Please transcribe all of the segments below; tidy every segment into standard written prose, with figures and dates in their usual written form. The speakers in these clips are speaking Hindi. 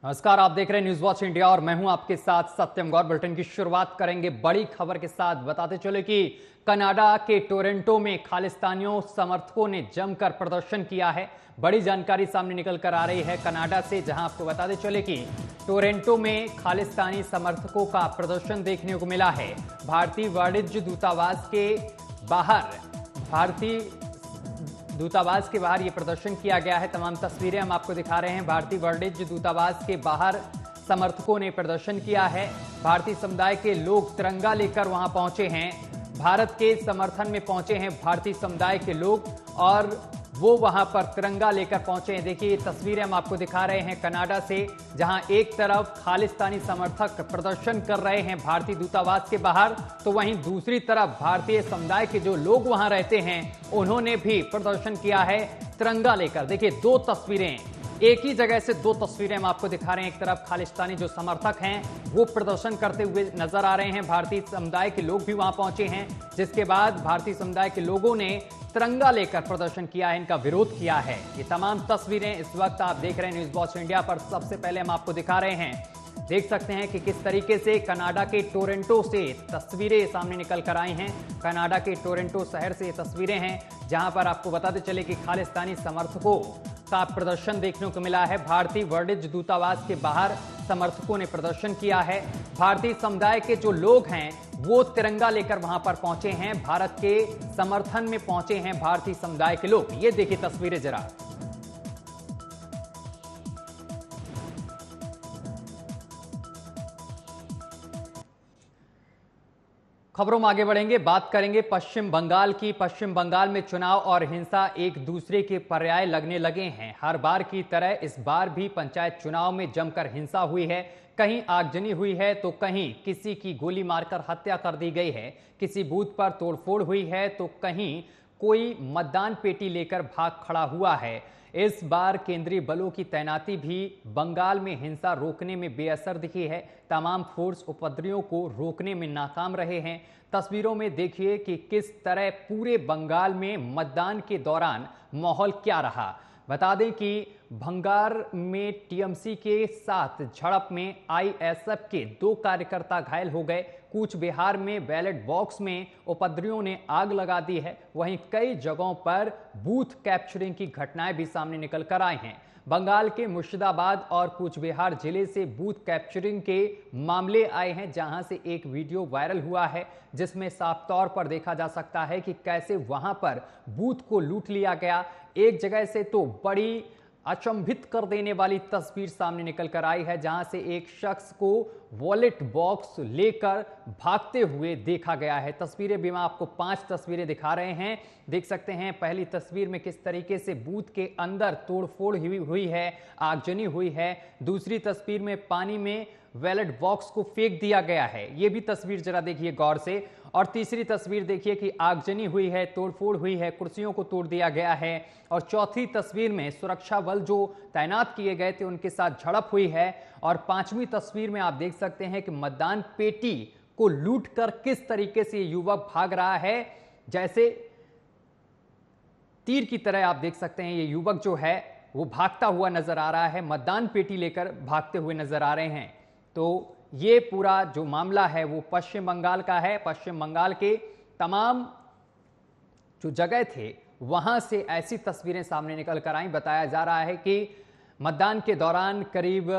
नमस्कार, आप देख रहे हैं न्यूज वॉच इंडिया और मैं हूं आपके साथ सत्यम गौर। बुलेटिन की शुरुआत करेंगे बड़ी खबर के साथ। बताते चले कि कनाडा के टोरंटो में खालिस्तानियों समर्थकों ने जमकर प्रदर्शन किया है। बड़ी जानकारी सामने निकल कर आ रही है कनाडा से, जहां आपको बताते चले कि टोरंटो में खालिस्तानी समर्थकों का प्रदर्शन देखने को मिला है। भारतीय वाणिज्य दूतावास के बाहर ये प्रदर्शन किया गया है। तमाम तस्वीरें हम आपको दिखा रहे हैं। भारतीय वाणिज्य दूतावास के बाहर समर्थकों ने प्रदर्शन किया है। भारतीय समुदाय के लोग तिरंगा लेकर वहां पहुंचे हैं। भारत के समर्थन में पहुंचे हैं भारतीय समुदाय के लोग और वो वहां पर तिरंगा लेकर पहुंचे हैं। देखिए, ये तस्वीरें हम आपको दिखा रहे हैं कनाडा से, जहां एक तरफ खालिस्तानी समर्थक प्रदर्शन कर रहे हैं भारतीय दूतावास के बाहर, तो वहीं दूसरी तरफ भारतीय समुदाय के जो लोग वहां रहते हैं उन्होंने भी प्रदर्शन किया है तिरंगा लेकर। देखिए, दो तस्वीरें, एक ही जगह से दो तस्वीरें हम आपको दिखा रहे हैं। एक तरफ खालिस्तानी जो समर्थक हैं वो प्रदर्शन करते हुए नजर आ रहे हैं, भारतीय समुदाय के लोग भी वहां पहुंचे हैं, जिसके बाद भारतीय समुदाय के लोगों ने तिरंगा लेकर प्रदर्शन किया है, इनका विरोध किया है। ये तमाम तस्वीरें इस वक्त आप देख रहे हैं न्यूज वॉच इंडिया पर। सबसे पहले हम आपको दिखा रहे हैं, देख सकते हैं कि किस तरीके से कनाडा के टोरंटो से तस्वीरें सामने निकल कर आई हैं। कनाडा के टोरंटो शहर से ये तस्वीरें हैं, जहां पर आपको बताते चले कि खालिस्तानी समर्थकों का प्रदर्शन देखने को मिला है। भारतीय वाणिज्य दूतावास के बाहर समर्थकों ने प्रदर्शन किया है। भारतीय समुदाय के जो लोग हैं वो तिरंगा लेकर वहां पर पहुंचे हैं। भारत के समर्थन में पहुंचे हैं भारतीय समुदाय के लोग। ये देखिए तस्वीरें जरा। खबरों में आगे बढ़ेंगे, बात करेंगे पश्चिम बंगाल की। पश्चिम बंगाल में चुनाव और हिंसा एक दूसरे के पर्याय लगने लगे हैं। हर बार की तरह इस बार भी पंचायत चुनाव में जमकर हिंसा हुई है। कहीं आगजनी हुई है तो कहीं किसी की गोली मारकर हत्या कर दी गई है। किसी बूथ पर तोड़फोड़ हुई है तो कहीं कोई मतदान पेटी लेकर भाग खड़ा हुआ है। इस बार केंद्रीय बलों की तैनाती भी बंगाल में हिंसा रोकने में बेअसर दिखी है। तमाम फोर्स उपद्रवियों को रोकने में नाकाम रहे हैं। तस्वीरों में देखिए कि किस तरह पूरे बंगाल में मतदान के दौरान माहौल क्या रहा। बता दें कि भंगार में टीएमसी के साथ झड़प में आईएसएफ के 2 कार्यकर्ता घायल हो गए। कूच बिहार में बैलेट बॉक्स में उपद्रवियों ने आग लगा दी है। वहीं कई जगहों पर बूथ कैप्चरिंग की घटनाएं भी सामने निकल कर आई हैं। बंगाल के मुर्शिदाबाद और कूच बिहार जिले से बूथ कैप्चरिंग के मामले आए हैं, जहां से एक वीडियो वायरल हुआ है जिसमें साफ तौर पर देखा जा सकता है कि कैसे वहां पर बूथ को लूट लिया गया। एक जगह से तो बड़ी अचंभित कर देने वाली तस्वीर सामने निकल कर आई है, जहां से एक शख्स को वॉलेट बॉक्स लेकर भागते हुए देखा गया है। तस्वीरें भी मैं आपको 5 तस्वीरें दिखा रहे हैं, देख सकते हैं। पहली तस्वीर में किस तरीके से बूथ के अंदर तोड़फोड़ हुई है, आगजनी हुई है। दूसरी तस्वीर में पानी में वैलेट बॉक्स को फेंक दिया गया है, यह भी तस्वीर जरा देखिए गौर से। और तीसरी तस्वीर देखिए कि आगजनी हुई है, तोड़फोड़ हुई है, कुर्सियों को तोड़ दिया गया है। और चौथी तस्वीर में सुरक्षा बल जो तैनात किए गए थे उनके साथ झड़प हुई है। और 5वीं तस्वीर में आप देख सकते हैं कि मतदान पेटी को लूटकर किस तरीके से युवक भाग रहा है, जैसे तीर की तरह आप देख सकते हैं। ये युवक जो है वो भागता हुआ नजर आ रहा है, मतदान पेटी लेकर भागते हुए नजर आ रहे हैं। तो ये पूरा जो मामला है वो पश्चिम बंगाल का है। पश्चिम बंगाल के तमाम जो जगह थे वहां से ऐसी तस्वीरें सामने निकल कर आई। बताया जा रहा है कि मतदान के दौरान करीब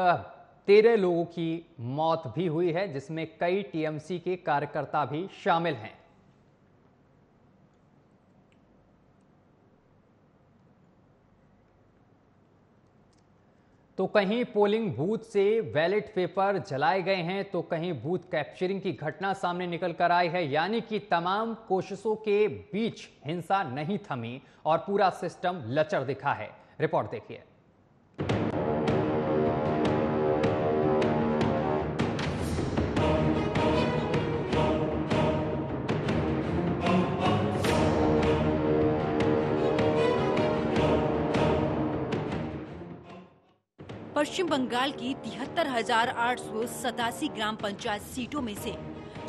13 लोगों की मौत भी हुई है, जिसमें कई टीएमसी के कार्यकर्ता भी शामिल हैं। तो कहीं पोलिंग बूथ से बैलेट पेपर जलाए गए हैं तो कहीं बूथ कैप्चरिंग की घटना सामने निकल कर आई है। यानी कि तमाम कोशिशों के बीच हिंसा नहीं थमी और पूरा सिस्टम लचर दिखा है। रिपोर्ट देखिए। पश्चिम बंगाल की 73,887 ग्राम पंचायत सीटों में से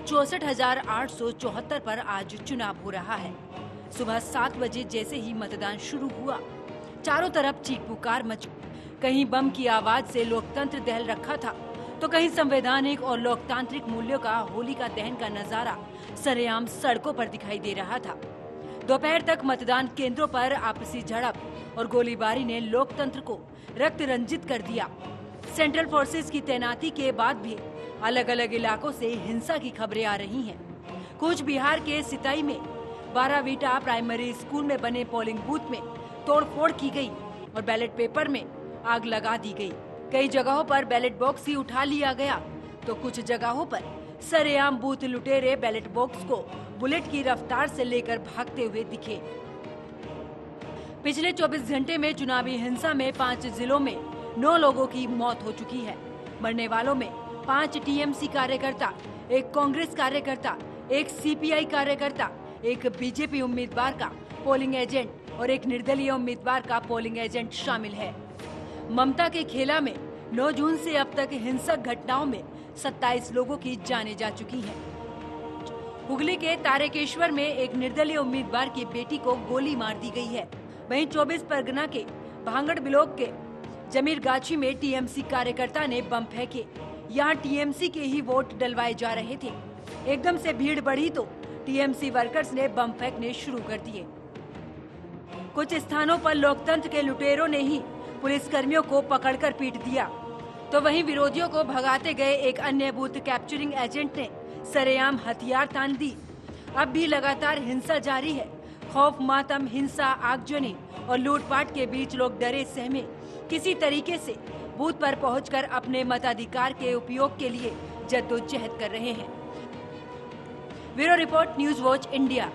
64,874 पर आज चुनाव हो रहा है। सुबह 7 बजे जैसे ही मतदान शुरू हुआ, चारों तरफ चीख पुकार मच कहीं बम की आवाज से लोकतंत्र दहल रखा था, तो कहीं संवैधानिक और लोकतांत्रिक मूल्यों का होलिका दहन का नजारा सरेआम सड़कों पर दिखाई दे रहा था। दोपहर तक मतदान केंद्रों पर आपसी झड़प और गोलीबारी ने लोकतंत्र को रक्त रंजित कर दिया। सेंट्रल फोर्सेस की तैनाती के बाद भी अलग अलग इलाकों से हिंसा की खबरें आ रही हैं। कूच बिहार के सिताई में 12 वीटा प्राइमरी स्कूल में बने पोलिंग बूथ में तोड़फोड़ की गई और बैलेट पेपर में आग लगा दी गई। कई जगहों पर बैलेट बॉक्स ही उठा लिया गया, तो कुछ जगहों पर सरेआम बूथ लुटेरे बैलेट बॉक्स को बुलेट की रफ्तार से लेकर भागते हुए दिखे। पिछले 24 घंटे में चुनावी हिंसा में 5 जिलों में 9 लोगों की मौत हो चुकी है। मरने वालों में 5 टीएमसी कार्यकर्ता, एक कांग्रेस कार्यकर्ता, एक सीपीआई कार्यकर्ता, एक बीजेपी उम्मीदवार का पोलिंग एजेंट और एक निर्दलीय उम्मीदवार का पोलिंग एजेंट शामिल है। ममता के खेला में 9 जून से अब तक हिंसक घटनाओं में 27 लोगों की जानें जा चुकी हैं। हुगली के तारकेश्वर में एक निर्दलीय उम्मीदवार की बेटी को गोली मार दी गई है। वहीं 24 परगना के भांगड़ ब्लॉक के जमीरगाछी में टीएमसी कार्यकर्ता ने बम फेंके। यहाँ टीएमसी के ही वोट डलवाए जा रहे थे। एकदम से भीड़ बढ़ी तो टीएमसी वर्कर्स ने बम फेंकने शुरू कर दिए। कुछ स्थानों पर लोकतंत्र के लुटेरों ने ही पुलिसकर्मियों को पकड़कर पीट दिया, तो वहीं विरोधियों को भगाते गए एक अन्य बूथ कैप्चरिंग एजेंट ने सरेआम हथियार तान दी। अब भी लगातार हिंसा जारी है। खौफ, मातम, हिंसा, आगजनी और लूटपाट के बीच लोग डरे सहमे किसी तरीके से बूथ पर पहुंचकर अपने मताधिकार के उपयोग के लिए जद्दोजहद कर रहे हैं। Bureau report, news watch India.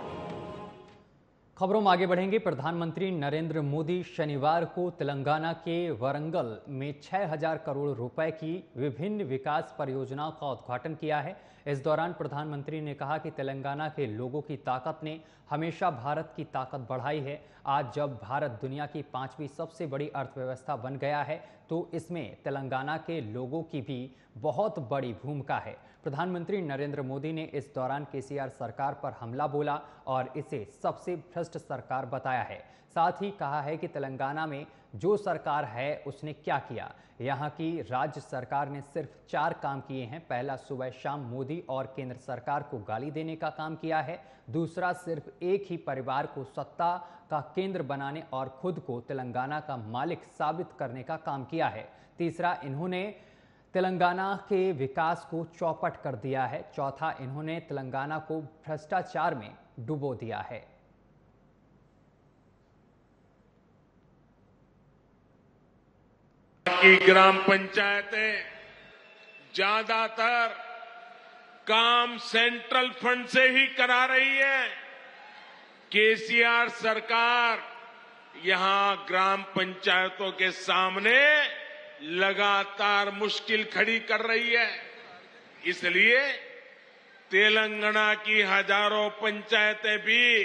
खबरों में आगे बढ़ेंगे। प्रधानमंत्री नरेंद्र मोदी शनिवार को तेलंगाना के वरंगल में 6000 करोड़ रुपए की विभिन्न विकास परियोजनाओं का उद्घाटन किया है। इस दौरान प्रधानमंत्री ने कहा कि तेलंगाना के लोगों की ताकत ने हमेशा भारत की ताकत बढ़ाई है। आज जब भारत दुनिया की 5वीं सबसे बड़ी अर्थव्यवस्था बन गया है, तो इसमें तेलंगाना के लोगों की भी बहुत बड़ी भूमिका है। प्रधानमंत्री नरेंद्र मोदी ने इस दौरान केसीआर सरकार पर हमला बोला और इसे सबसे भ्रष्ट सरकार बताया है। साथ ही कहा है कि तेलंगाना में जो सरकार है उसने क्या किया। यहाँ की राज्य सरकार ने सिर्फ 4 काम किए हैं। पहला, सुबह शाम मोदी और केंद्र सरकार को गाली देने का काम किया है। दूसरा, सिर्फ एक ही परिवार को सत्ता का केंद्र बनाने और खुद को तेलंगाना का मालिक साबित करने का काम किया है। तीसरा, इन्होंने तेलंगाना के विकास को चौपट कर दिया है। चौथा, इन्होंने तेलंगाना को भ्रष्टाचार में डुबो दिया है। की ग्राम पंचायतें ज्यादातर काम सेंट्रल फंड से ही करा रही है। केसीआर सरकार यहां ग्राम पंचायतों के सामने लगातार मुश्किल खड़ी कर रही है। इसलिए तेलंगाना की हजारों पंचायतें भी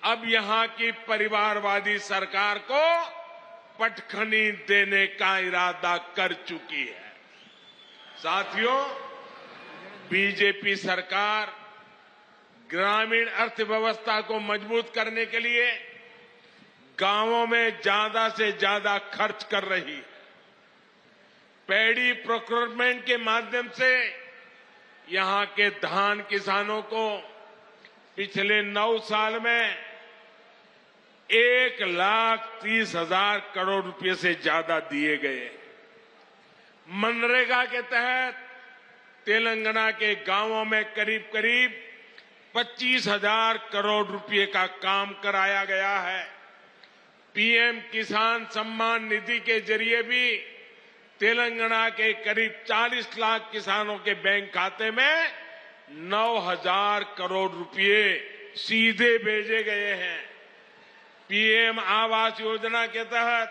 अब यहां की परिवारवादी सरकार को पटखनी देने का इरादा कर चुकी है। साथियों, बीजेपी सरकार ग्रामीण अर्थव्यवस्था को मजबूत करने के लिए गांवों में ज्यादा से ज्यादा खर्च कर रही है। पैडी प्रोक्योरमेंट के माध्यम से यहां के धान किसानों को पिछले 9 साल में 1,30,000 करोड़ रुपए से ज्यादा दिए गए। मनरेगा के तहत तेलंगाना के गांवों में करीब करीब 25,000 करोड़ रुपए का काम कराया गया है। पीएम किसान सम्मान निधि के जरिए भी तेलंगाना के करीब 40 लाख किसानों के बैंक खाते में 9,000 करोड़ रुपए सीधे भेजे गए हैं। पीएम आवास योजना के तहत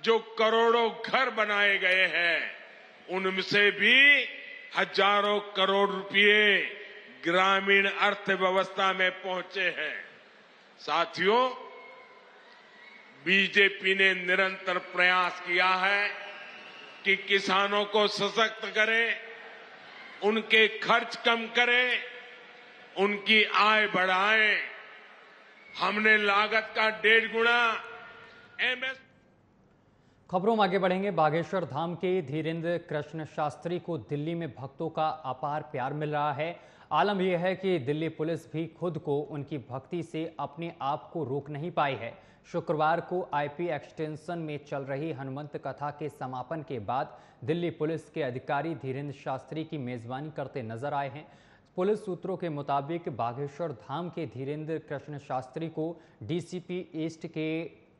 जो करोड़ों घर बनाए गए हैं, उनसे भी हजारों करोड़ रुपए ग्रामीण अर्थव्यवस्था में पहुंचे हैं। साथियों, बीजेपी ने निरंतर प्रयास किया है कि किसानों को सशक्त करें, उनके खर्च कम करें, उनकी आय बढ़ाएं। हमने लागत का 1.5 गुना खबरों में आगे बढ़ेंगे। बागेश्वर धाम के धीरेन्द्र कृष्ण शास्त्री को दिल्ली में भक्तों का अपार प्यार मिल रहा है। आलम यह है कि दिल्ली पुलिस भी खुद को उनकी भक्ति से अपने आप को रोक नहीं पाई है। शुक्रवार को आईपी एक्सटेंशन में चल रही हनुमंत कथा के समापन के बाद दिल्ली पुलिस के अधिकारी धीरेन्द्र शास्त्री की मेजबानी करते नजर आए हैं। पुलिस सूत्रों के मुताबिक बागेश्वर धाम के धीरेन्द्र कृष्ण शास्त्री को डीसीपी ईस्ट के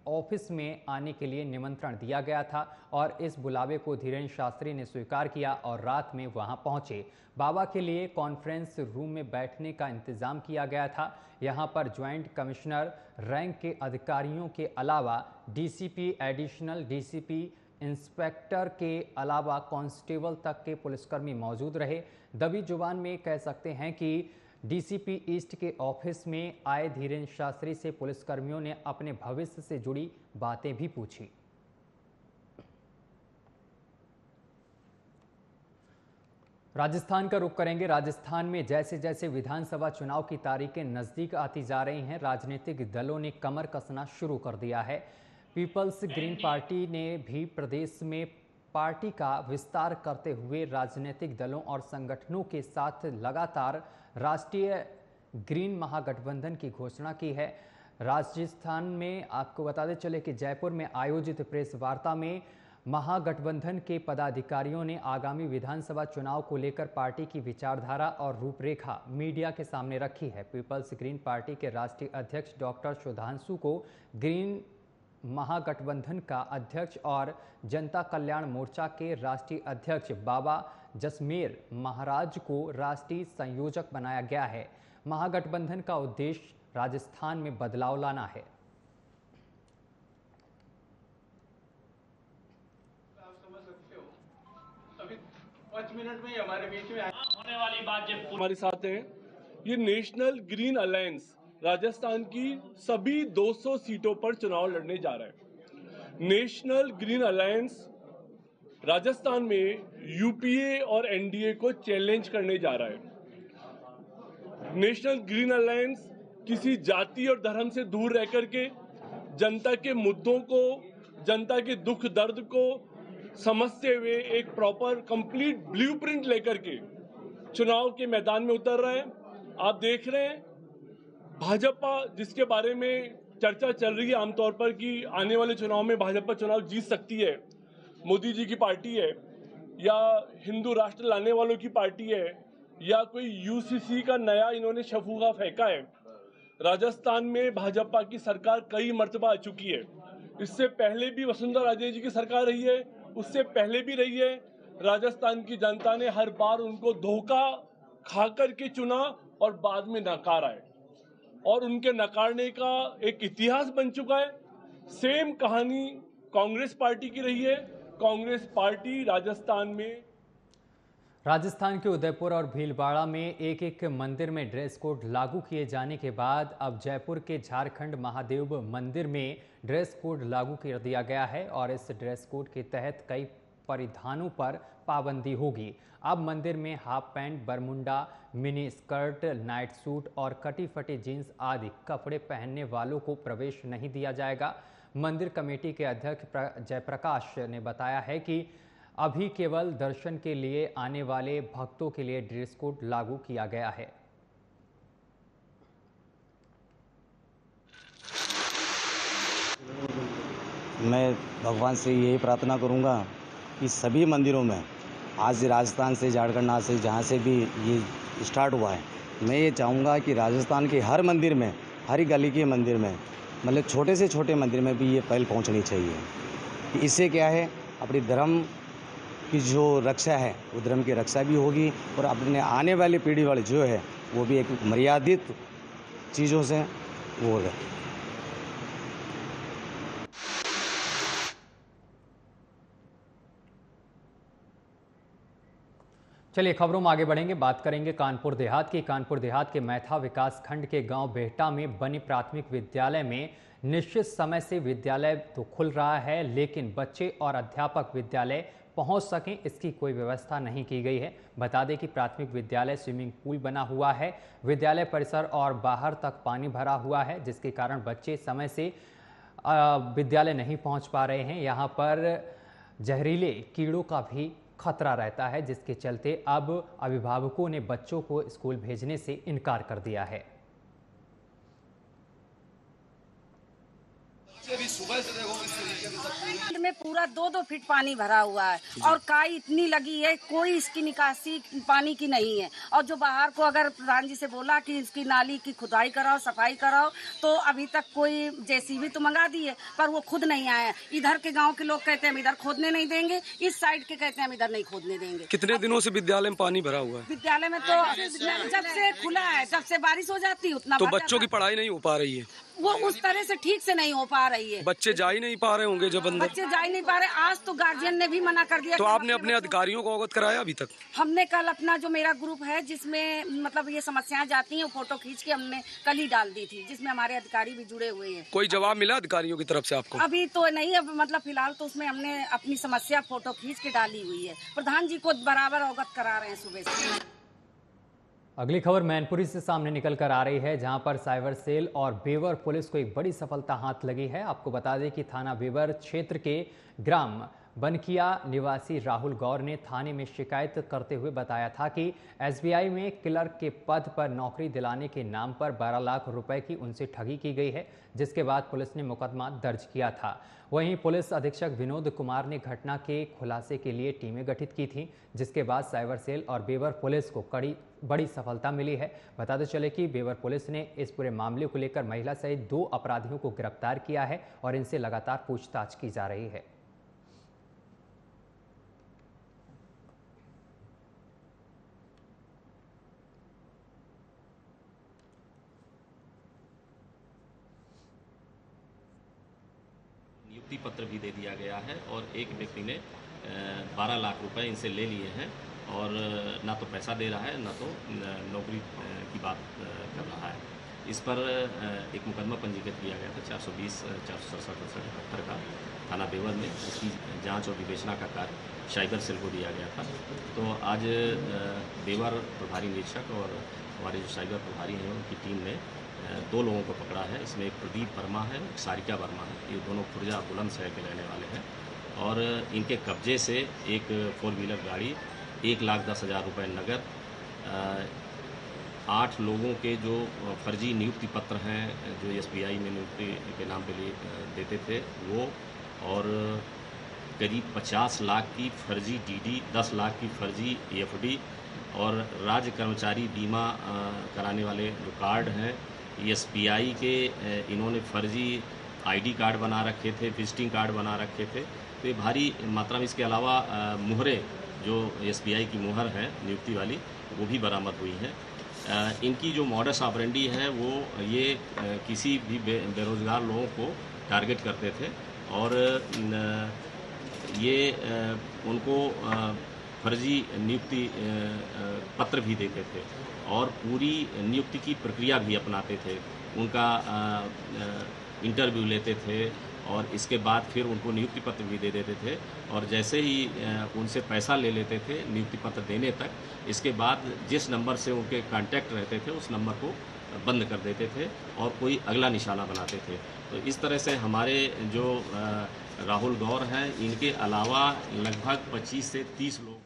ऑफिस में आने के लिए निमंत्रण दिया गया था और इस बुलावे को धीरेन्द्र शास्त्री ने स्वीकार किया और रात में वहां पहुंचे। बाबा के लिए कॉन्फ्रेंस रूम में बैठने का इंतजाम किया गया था। यहां पर ज्वाइंट कमिश्नर रैंक के अधिकारियों के अलावा डीसीपी, एडिशनल डीसीपी, इंस्पेक्टर के अलावा कांस्टेबल तक के पुलिसकर्मी मौजूद रहे। दबी जुबान में कह सकते हैं कि डीसीपी ईस्ट के ऑफिस में आए धीरेन्द्र शास्त्री से पुलिसकर्मियों ने अपने भविष्य से जुड़ी बातें भी पूछी। राजस्थान का रुख करेंगे। राजस्थान में जैसे जैसे विधानसभा चुनाव की तारीखें नजदीक आती जा रही हैं, राजनीतिक दलों ने कमर कसना शुरू कर दिया है। पीपल्स ग्रीन पार्टी ने भी प्रदेश में पार्टी का विस्तार करते हुए राजनीतिक दलों और संगठनों के साथ लगातार राष्ट्रीय ग्रीन महागठबंधन की घोषणा की है। राजस्थान में आपको बताते चले कि जयपुर में आयोजित प्रेस वार्ता में महागठबंधन के पदाधिकारियों ने आगामी विधानसभा चुनाव को लेकर पार्टी की विचारधारा और रूपरेखा मीडिया के सामने रखी है। पीपल्स ग्रीन पार्टी के राष्ट्रीय अध्यक्ष डॉक्टर सुधांशु को ग्रीन महागठबंधन का अध्यक्ष और जनता कल्याण मोर्चा के राष्ट्रीय अध्यक्ष बाबा जसमेर महाराज को राष्ट्रीय संयोजक बनाया गया है। महागठबंधन का उद्देश्य राजस्थान में बदलाव लाना है। आप समझ सकते हो, अभी 5 मिनट में ही हमारे बीच में होने वाली बात जब हमारे साथ हैं, ये नेशनल ग्रीन अलायंस राजस्थान की सभी 200 सीटों पर चुनाव लड़ने जा रहा है। नेशनल ग्रीन अलायंस राजस्थान में यूपीए और एनडीए को चैलेंज करने जा रहा है। नेशनल ग्रीन अलायंस किसी जाति और धर्म से दूर रह करके जनता के मुद्दों को, जनता के दुख दर्द को समझते हुए एक प्रॉपर कंप्लीट ब्लूप्रिंट लेकर के चुनाव के मैदान में उतर रहा है। आप देख रहे हैं भाजपा, जिसके बारे में चर्चा चल रही है आमतौर पर कि आने वाले चुनाव में भाजपा चुनाव जीत सकती है, मोदी जी की पार्टी है या हिंदू राष्ट्र लाने वालों की पार्टी है या कोई यूसीसी का नया इन्होंने शफूगा फेंका है। राजस्थान में भाजपा की सरकार कई मर्तबा आ चुकी है। इससे पहले भी वसुंधरा राजे जी की सरकार रही है, उससे पहले भी रही है। राजस्थान की जनता ने हर बार उनको धोखा खा करके चुना और बाद में नकारा है और उनके नकारने का एक इतिहास बन चुका है। सेम कहानी कांग्रेस पार्टी की रही है। कांग्रेस पार्टी राजस्थान के उदयपुर और भीलवाड़ा में एक एक मंदिर में ड्रेस कोड लागू किए जाने के बाद अब जयपुर के झारखंड महादेव मंदिर में ड्रेस कोड लागू कर दिया गया है और इस ड्रेस कोड के तहत कई परिधानों पर पाबंदी होगी। अब मंदिर में half pant, Bermuda, mini skirt, night suit और कटी फटी जीन्स आदि कपड़े पहनने वालों को प्रवेश नहीं दिया जाएगा। मंदिर कमेटी के अध्यक्ष जयप्रकाश ने बताया है कि अभी केवल दर्शन के लिए आने वाले भक्तों के लिए ड्रेस कोड लागू किया गया है। मैं भगवान से यही प्रार्थना करूंगा कि सभी मंदिरों में आज राजस्थान से, झारखंड से, जहाँ से भी ये स्टार्ट हुआ है, मैं ये चाहूँगा कि राजस्थान के हर मंदिर में, हर गली के मंदिर में, मतलब छोटे से छोटे मंदिर में भी ये पहल पहुँचनी चाहिए। इससे क्या है, अपने धर्म की जो रक्षा है वो धर्म की रक्षा भी होगी और अपने आने वाली पीढ़ी वाले जो है वो भी एक मर्यादित चीज़ों से वो होगा। चलिए खबरों में आगे बढ़ेंगे। बात करेंगे कानपुर देहात की। कानपुर देहात के मैथा विकास खंड के गांव बेहटा में बने प्राथमिक विद्यालय में निश्चित समय से विद्यालय तो खुल रहा है, लेकिन बच्चे और अध्यापक विद्यालय पहुंच सकें इसकी कोई व्यवस्था नहीं की गई है। बता दें कि प्राथमिक विद्यालय स्विमिंग पूल बना हुआ है। विद्यालय परिसर और बाहर तक पानी भरा हुआ है, जिसके कारण बच्चे समय से विद्यालय नहीं पहुंच पा रहे हैं। यहां पर जहरीले कीड़ों का भी खतरा रहता है, जिसके चलते अब अभिभावकों ने बच्चों को स्कूल भेजने से इनकार कर दिया है। में पूरा 2-2 फीट पानी भरा हुआ है और काई इतनी लगी है, कोई इसकी निकासी पानी की नहीं है। और जो बाहर को अगर प्रधान जी से बोला कि इसकी नाली की खुदाई कराओ, सफाई कराओ, तो अभी तक कोई जेसीबी तो मंगा दी है, पर वो खुद नहीं आया। इधर के गांव के लोग कहते हैं हम इधर खोदने नहीं देंगे, इस साइड के कहते हैं हम इधर नहीं खोदने देंगे। कितने दिनों से विद्यालय में पानी भरा हुआ है? विद्यालय में तो जब से खुला है, जब से बारिश हो जाती है उतना तो बच्चों की पढ़ाई नहीं हो पा रही है, वो उस तरह से ठीक से नहीं हो पा रही है। बच्चे जा ही नहीं पा रहे होंगे जब अंदर। बच्चे जा ही नहीं पा रहे। आज तो गार्जियन ने भी मना कर दिया। तो आपने अपने अधिकारियों को अवगत कराया अभी तक? हमने कल अपना जो मेरा ग्रुप है जिसमें मतलब ये समस्याएं जाती हैं, वो फोटो खींच के हमने कल ही डाल दी थी, जिसमें हमारे अधिकारी भी जुड़े हुए हैं। कोई जवाब मिला अधिकारियों की तरफ से आपको? अभी तो नहीं, अब मतलब फिलहाल तो उसमें हमने अपनी समस्या फोटो खींच के डाली हुई है। प्रधान जी को बराबर अवगत करा रहे हैं सुबह से। अगली खबर मैनपुरी से सामने निकल कर आ रही है, जहां पर साइबर सेल और बेवर पुलिस को एक बड़ी सफलता हाथ लगी है। आपको बता दें कि थाना बेवर क्षेत्र के ग्राम बनकिया निवासी राहुल गौर ने थाने में शिकायत करते हुए बताया था कि एसबीआई में क्लर्क के पद पर नौकरी दिलाने के नाम पर 12 लाख रुपए की उनसे ठगी की गई है, जिसके बाद पुलिस ने मुकदमा दर्ज किया था। वहीं पुलिस अधीक्षक विनोद कुमार ने घटना के खुलासे के लिए टीमें गठित की थी, जिसके बाद साइबर सेल और बेवर पुलिस को बड़ी सफलता मिली है। बताते चले कि बेवर पुलिस ने इस पूरे मामले को लेकर महिला सहित 2 अपराधियों को गिरफ्तार किया है और इनसे लगातार पूछताछ की जा रही है। नियुक्ति पत्र भी दे दिया गया है और एक व्यक्ति ने 12 लाख रुपए इनसे ले लिए हैं और ना तो पैसा दे रहा है, ना तो नौकरी की बात कर रहा है। इस पर एक मुकदमा पंजीकृत किया गया था 420, 467, 78 का थाना बेवर में, जिसकी जांच और विवेचना का कार्य साइबर सेल को दिया गया था। तो आज बेवर प्रभारी निरीक्षक और हमारे जो साइबर प्रभारी हैं उनकी टीम ने 2 लोगों को पकड़ा है। इसमें एक प्रदीप वर्मा है, एक सारिका वर्मा है। ये दोनों खुर्जा बुलंदशहर के रहने वाले हैं और इनके कब्जे से एक 4 व्हीलर गाड़ी, 1,10,000 रुपये नगद, 8 लोगों के जो फर्जी नियुक्ति पत्र हैं जो एसबीआई में नियुक्ति के नाम पे लिए देते थे वो, और करीब 50 लाख की फर्जी डीडी, 10 लाख की फर्जी एफडी और राज्य कर्मचारी बीमा कराने वाले जो कार्ड हैं एसबीआई के, इन्होंने फर्जी आईडी कार्ड बना रखे थे, विजिटिंग कार्ड बना रखे थे। तो ये भारी मात्रा में, इसके अलावा मुहरें जो एसबीआई की मुहर है नियुक्ति वाली, वो भी बरामद हुई हैं। इनकी जो मॉडस ऑपरेंडी है वो ये किसी भी बेरोज़गार लोगों को टारगेट करते थे और ये उनको फर्जी नियुक्ति पत्र भी देते थे और पूरी नियुक्ति की प्रक्रिया भी अपनाते थे। उनका इंटरव्यू लेते थे और इसके बाद फिर उनको नियुक्ति पत्र भी दे देते थे और जैसे ही उनसे पैसा ले लेते थे नियुक्ति पत्र देने तक, इसके बाद जिस नंबर से उनके कांटेक्ट रहते थे उस नंबर को बंद कर देते थे और कोई अगला निशाना बनाते थे। तो इस तरह से हमारे जो राहुल गौर हैं, इनके अलावा लगभग 25 से 30 लोग।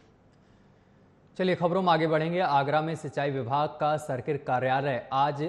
चलिए खबरों में आगे बढ़ेंगे। आगरा में सिंचाई विभाग का सर्किट कार्यालय आज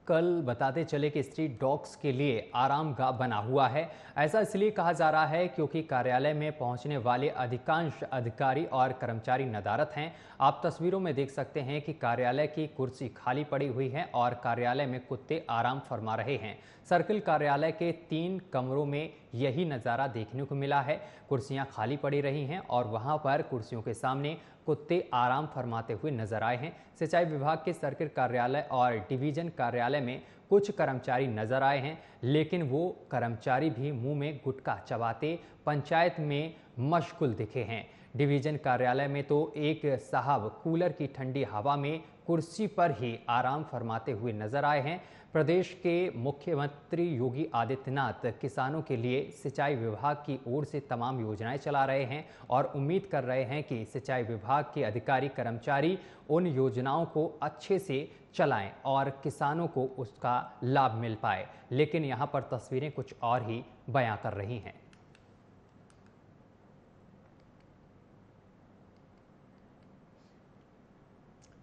कल बताते चले कि स्ट्रीट डॉग्स के लिए आरामगाह बना हुआ है। ऐसा इसलिए कहा जा रहा है क्योंकि कार्यालय में पहुंचने वाले अधिकांश अधिकारी और कर्मचारी नदारत हैं। आप तस्वीरों में देख सकते हैं कि कार्यालय की कुर्सी खाली पड़ी हुई है और कार्यालय में कुत्ते आराम फरमा रहे हैं। सर्किल कार्यालय के 3 कमरों में यही नज़ारा देखने को मिला है। कुर्सियां खाली पड़ी रही हैं और वहां पर कुर्सियों के सामने कुत्ते आराम फरमाते हुए नजर आए हैं। सिंचाई विभाग के सर्किल कार्यालय और डिवीजन कार्यालय में कुछ कर्मचारी नजर आए हैं, लेकिन वो कर्मचारी भी मुंह में गुटखा चबाते पंचायत में मशगूल दिखे हैं। डिवीजन कार्यालय में तो एक साहब कूलर की ठंडी हवा में कुर्सी पर ही आराम फरमाते हुए नजर आए हैं। प्रदेश के मुख्यमंत्री योगी आदित्यनाथ किसानों के लिए सिंचाई विभाग की ओर से तमाम योजनाएं चला रहे हैं और उम्मीद कर रहे हैं कि सिंचाई विभाग के अधिकारी कर्मचारी उन योजनाओं को अच्छे से चलाएं और किसानों को उसका लाभ मिल पाए। लेकिन यहां पर तस्वीरें कुछ और ही बयां कर रही हैं।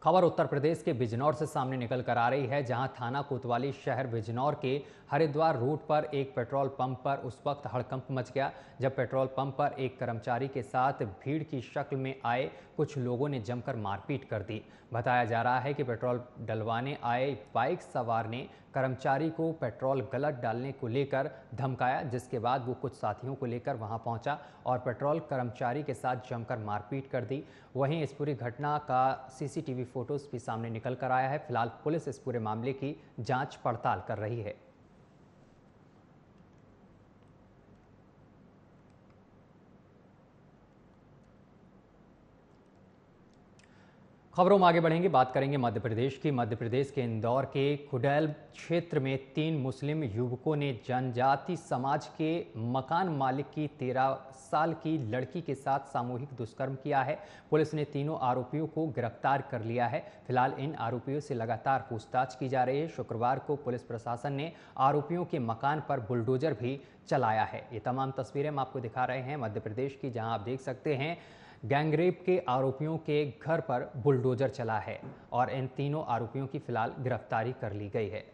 खबर उत्तर प्रदेश के बिजनौर से सामने निकल कर आ रही है, जहां थाना कोतवाली शहर बिजनौर के हरिद्वार रूट पर एक पेट्रोल पंप पर उस वक्त हड़कंप मच गया जब पेट्रोल पंप पर एक कर्मचारी के साथ भीड़ की शक्ल में आए कुछ लोगों ने जमकर मारपीट कर दी। बताया जा रहा है कि पेट्रोल डलवाने आए बाइक सवार ने कर्मचारी को पेट्रोल गलत डालने को लेकर धमकाया, जिसके बाद वो कुछ साथियों को लेकर वहां पहुंचा और पेट्रोल कर्मचारी के साथ जमकर मारपीट कर दी। वहीं इस पूरी घटना का सीसीटीवी फोटोज भी सामने निकल कर आया है। फिलहाल पुलिस इस पूरे मामले की जांच पड़ताल कर रही है। खबरों में आगे बढ़ेंगे, बात करेंगे मध्य प्रदेश की। मध्य प्रदेश के इंदौर के खुडैल क्षेत्र में 3 मुस्लिम युवकों ने जनजाति समाज के मकान मालिक की 13 साल की लड़की के साथ सामूहिक दुष्कर्म किया है। पुलिस ने तीनों आरोपियों को गिरफ्तार कर लिया है। फिलहाल इन आरोपियों से लगातार पूछताछ की जा रही है। शुक्रवार को पुलिस प्रशासन ने आरोपियों के मकान पर बुलडोजर भी चलाया है। ये तमाम तस्वीरें हम आपको दिखा रहे हैं मध्य प्रदेश की, जहां आप देख सकते हैं गैंगरेप के आरोपियों के घर पर बुलडोजर चला है और इन तीनों आरोपियों की फिलहाल गिरफ्तारी कर ली गई है।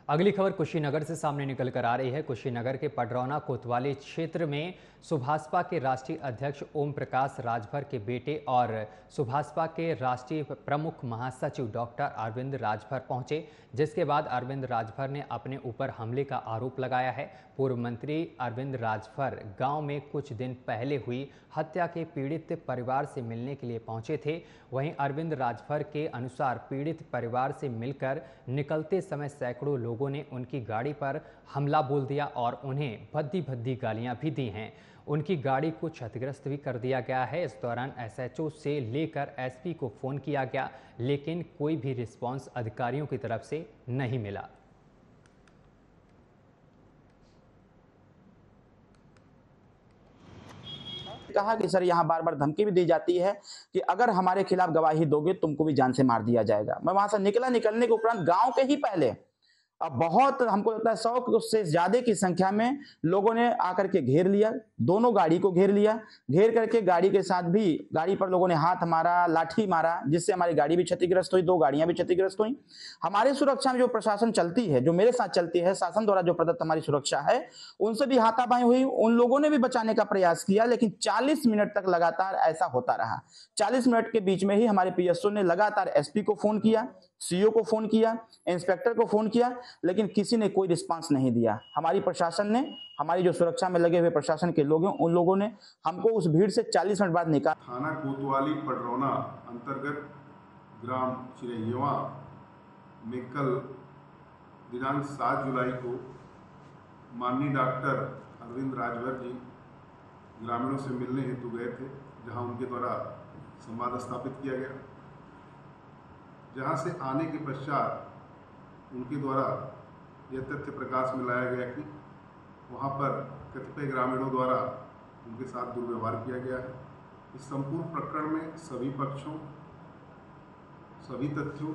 अगली खबर कुशीनगर से सामने निकल कर आ रही है। कुशीनगर के पडरौना कोतवाली क्षेत्र में सुभाषपा के राष्ट्रीय अध्यक्ष ओम प्रकाश राजभर के बेटे और सुभाषपा के राष्ट्रीय प्रमुख महासचिव डॉक्टर अरविंद राजभर पहुंचे, जिसके बाद अरविंद राजभर ने अपने ऊपर हमले का आरोप लगाया है। पूर्व मंत्री अरविंद राजभर गांव में कुछ दिन पहले हुई हत्या के पीड़ित परिवार से मिलने के लिए पहुंचे थे। वहीं अरविंद राजभर के अनुसार पीड़ित परिवार से मिलकर निकलते समय सैकड़ों लोगों ने उनकी गाड़ी पर हमला बोल दिया और उन्हें भद्दी भद्दी गालियां भी दी हैं। उनकी गाड़ी को क्षतिग्रस्त भी कर दिया गया है। इस दौरान एसएचओ से लेकर एसपी को फोन किया गया, लेकिन कोई भी रिस्पांस अधिकारियों की तरफ से नहीं मिला। कहा कि सर यहाँ बार बार धमकी भी दी जाती है कि अगर हमारे खिलाफ गवाही दोगे तुमको भी जान से मार दिया जाएगा। मैं वहां से निकलने के उपरांत गांव के ही पहले अब बहुत हमको लगता है 100 से ज्यादा की संख्या में लोगों ने आकर के घेर लिया, दोनों गाड़ी को घेर लिया। घेर करके गाड़ी के साथ भी गाड़ी पर लोगों ने हाथ मारा, लाठी मारा, जिससे हमारी गाड़ी भी क्षतिग्रस्त हुई, 2 गाड़ियां भी क्षतिग्रस्त हुई। हमारी सुरक्षा में जो प्रशासन चलती है, जो मेरे साथ चलती है, शासन द्वारा जो प्रदत्त हमारी सुरक्षा है, उनसे भी हाथापाई हुई। उन लोगों ने भी बचाने का प्रयास किया, लेकिन 40 मिनट तक लगातार ऐसा होता रहा। 40 मिनट के बीच में ही हमारे पीएसओ ने लगातार एसपी को फोन किया, सीओ को फोन किया, इंस्पेक्टर को फोन किया, लेकिन किसी ने कोई रिस्पांस नहीं दिया। हमारी प्रशासन ने, हमारी जो सुरक्षा में लगे हुए प्रशासन के लोग हैं, उन लोगों ने हमको उस भीड़ से 40 मिनट बाद निकाला। थाना कोतवाली पडरौना अंतर्गत ग्राम चिरैयवा में कल दिनांक 7 जुलाई को माननीय डॉक्टर अरविंद राजभर जी ग्रामीणों से मिलने हेतु गए थे, जहां उनके द्वारा संवाद स्थापित किया गया। जहां से आने के पश्चात उनके द्वारा यह तथ्य प्रकाश में लाया गया कि वहां पर कतिपय ग्रामीणों द्वारा उनके साथ दुर्व्यवहार किया गया है। इस संपूर्ण प्रकरण में सभी पक्षों, सभी तथ्यों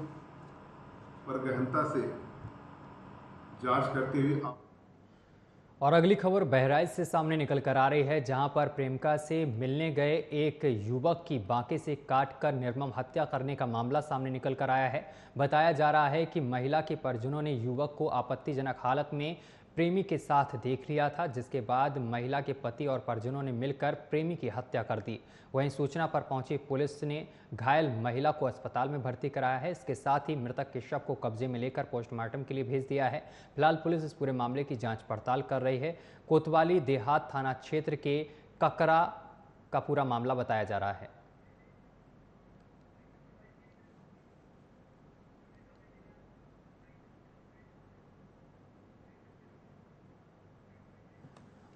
पर गहनता से जांच करते हुए। और अगली खबर बहराइच से सामने निकल कर आ रही है, जहां पर प्रेमिका से मिलने गए एक युवक की बांके से काटकर निर्मम हत्या करने का मामला सामने निकल कर आया है। बताया जा रहा है कि महिला के परिजनों ने युवक को आपत्तिजनक हालत में प्रेमी के साथ देख लिया था, जिसके बाद महिला के पति और परिजनों ने मिलकर प्रेमी की हत्या कर दी। वहीं सूचना पर पहुंची पुलिस ने घायल महिला को अस्पताल में भर्ती कराया है। इसके साथ ही मृतक के शव को कब्जे में लेकर पोस्टमार्टम के लिए भेज दिया है। फिलहाल पुलिस इस पूरे मामले की जांच पड़ताल कर रही है। कोतवाली देहात थाना क्षेत्र के ककरा का पूरा मामला बताया जा रहा है।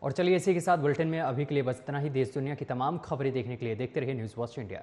और चलिए इसी के साथ बुलेटिन में अभी के लिए बस इतना ही। देश दुनिया की तमाम खबरें देखने के लिए देखते रहिए न्यूज़ वॉच इंडिया।